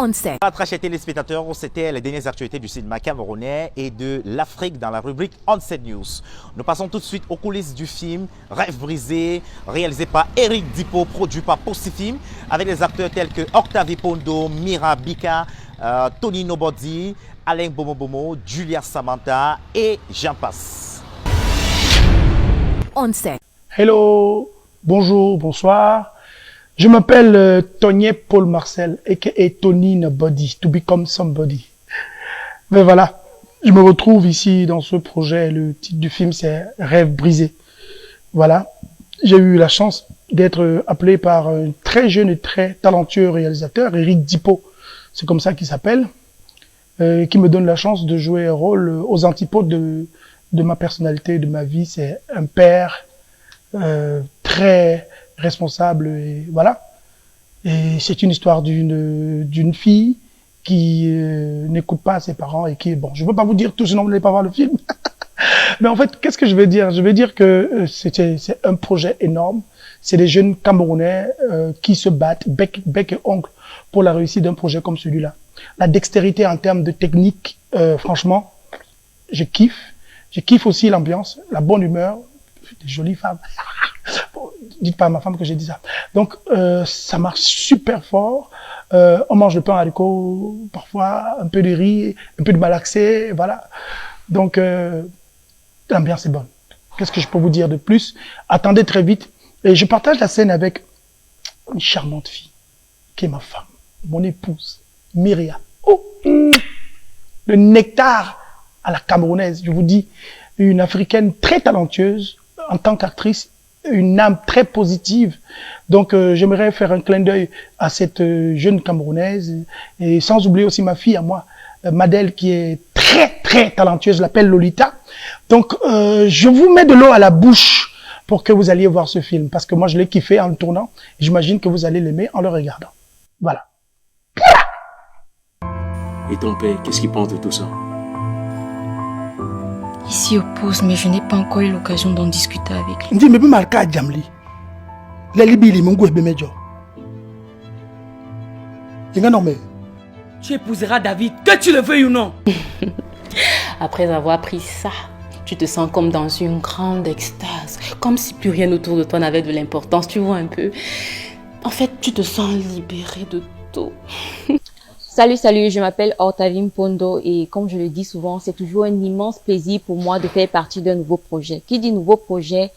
on sait. Très chers téléspectateurs, c'était les dernières actualités du cinéma camerounais et de l'Afrique dans la rubrique On-Set News. Nous passons tout de suite aux coulisses du film Rêve brisé, réalisé par Eric Dipo, produit par Postifilm, avec des acteurs tels que Octavie Pondo, Mira Bika, Tony Nobody, Alain Bomo, Julia Samantha et j'en passe. On sait. Hello, bonjour, bonsoir. Je m'appelle Tony Paul Marcel, a.k.a. Tony Nobody, to become somebody. Mais voilà, je me retrouve ici dans ce projet. Le titre du film, c'est Rêve brisé. Voilà, j'ai eu la chance d'être appelé par un très jeune et très talentueux réalisateur, Eric Dipo, c'est comme ça qu'il s'appelle, qui me donne la chance de jouer un rôle aux antipodes de ma personnalité, de ma vie. C'est un père très responsable, et voilà. Et c'est une histoire d'une fille qui n'écoute pas ses parents et qui, bon, je veux pas vous dire tout, sinon vous n'allez pas voir le film. Mais en fait, qu'est-ce que je vais dire? Je vais dire que c'est un projet énorme. C'est des jeunes Camerounais qui se battent bec et ongle pour la réussite d'un projet comme celui-là. La dextérité en termes de technique, franchement, je kiffe. Je kiffe aussi l'ambiance, la bonne humeur, des jolies femmes. Dites pas à ma femme que j'ai dit ça. Donc, ça marche super fort. On mange le pain à haricot, parfois un peu de riz, un peu de malaxé, voilà. Donc, l'ambiance est bonne. Qu'est-ce que je peux vous dire de plus? Attendez très vite. Et je partage la scène avec une charmante fille, qui est ma femme, mon épouse, Myria. Oh, le nectar à la camerounaise, je vous dis, une africaine très talentueuse en tant qu'actrice, une âme très positive. Donc, j'aimerais faire un clin d'œil à cette jeune camerounaise et sans oublier aussi ma fille à moi, Madel, qui est très talentueuse, je l'appelle Lolita. Donc, je vous mets de l'eau à la bouche pour que vous alliez voir ce film, parce que moi, je l'ai kiffé en le tournant. J'imagine que vous allez l'aimer en le regardant. Voilà. Et ton père, qu'est-ce qu'il pense de tout ça? Il s'y oppose, mais je n'ai pas encore eu l'occasion d'en discuter avec lui. Ndi mebe marka jamli. La libili mungu ebemejo. Inga non mais. Tu épouseras David, que tu le veuilles ou non. Après avoir appris ça, tu te sens comme dans une grande extase, comme si plus rien autour de toi n'avait de l'importance, tu vois un peu. En fait, tu te sens libéré de tout. Salut, je m'appelle Octavie Pondo et comme je le dis souvent, c'est toujours un immense plaisir pour moi de faire partie d'un nouveau projet. Qui dit nouveau projet,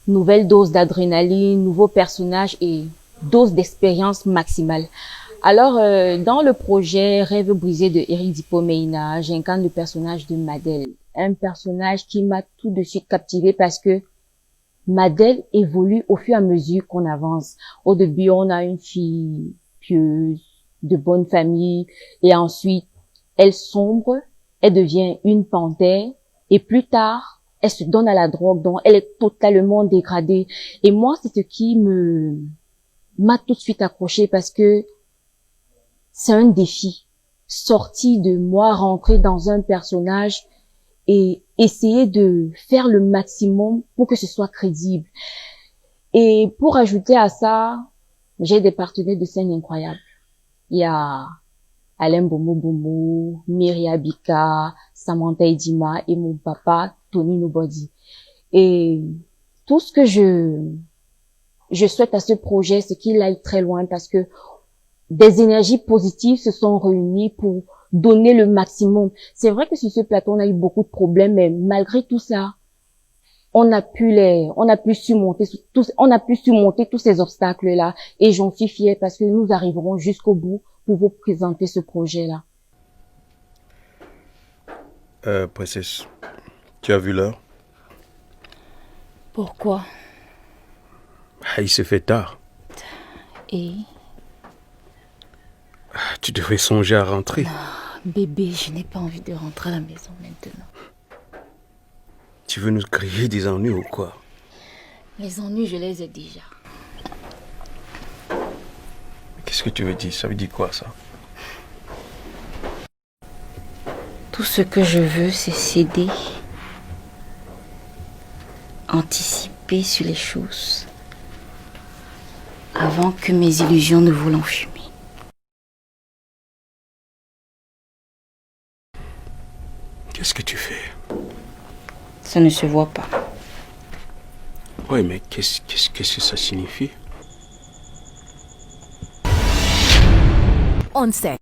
nouvelle dose d'adrénaline, nouveau personnage et dose d'expérience maximale. Alors, dans le projet Rêve brisé de Eric Dipo Meina, j'incarne le personnage de Madel. Un personnage qui m'a tout de suite captivé parce que Madel évolue au fur et à mesure qu'on avance. Au début, on a une fille pieuse, de bonne famille, et ensuite, elle sombre, elle devient une panthère, et plus tard, elle se donne à la drogue, donc elle est totalement dégradée. Et moi, c'est ce qui m'a tout de suite accroché parce que c'est un défi. Sortir de moi, rentrer dans un personnage et essayer de faire le maximum pour que ce soit crédible. Et pour ajouter à ça, j'ai des partenaires de scène incroyables. Il y a Alain Bomo, Myria Bika, Samantha Edima et mon papa, Tony Nobody. Et tout ce que je souhaite à ce projet, c'est qu'il aille très loin parce que des énergies positives se sont réunies pour donner le maximum. C'est vrai que sur ce plateau, on a eu beaucoup de problèmes, mais malgré tout ça, on a pu surmonter tous ces obstacles-là. Et j'en suis fière parce que nous arriverons jusqu'au bout pour vous présenter ce projet-là. Princesse, tu as vu l'heure? Pourquoi? Il se fait tard. Et? Tu devrais songer à rentrer. Non, bébé, je n'ai pas envie de rentrer à la maison maintenant. Tu veux nous créer des ennuis ou quoi? Les ennuis, je les ai déjà. Qu'est-ce que tu veux dire? Ça veut dire quoi, ça? Tout ce que je veux, c'est céder, anticiper sur les choses, avant que mes illusions ne volent en fumée. Qu'est-ce que tu fais? Ça ne se voit pas. Oui, mais qu'est-ce que ça signifie? On set.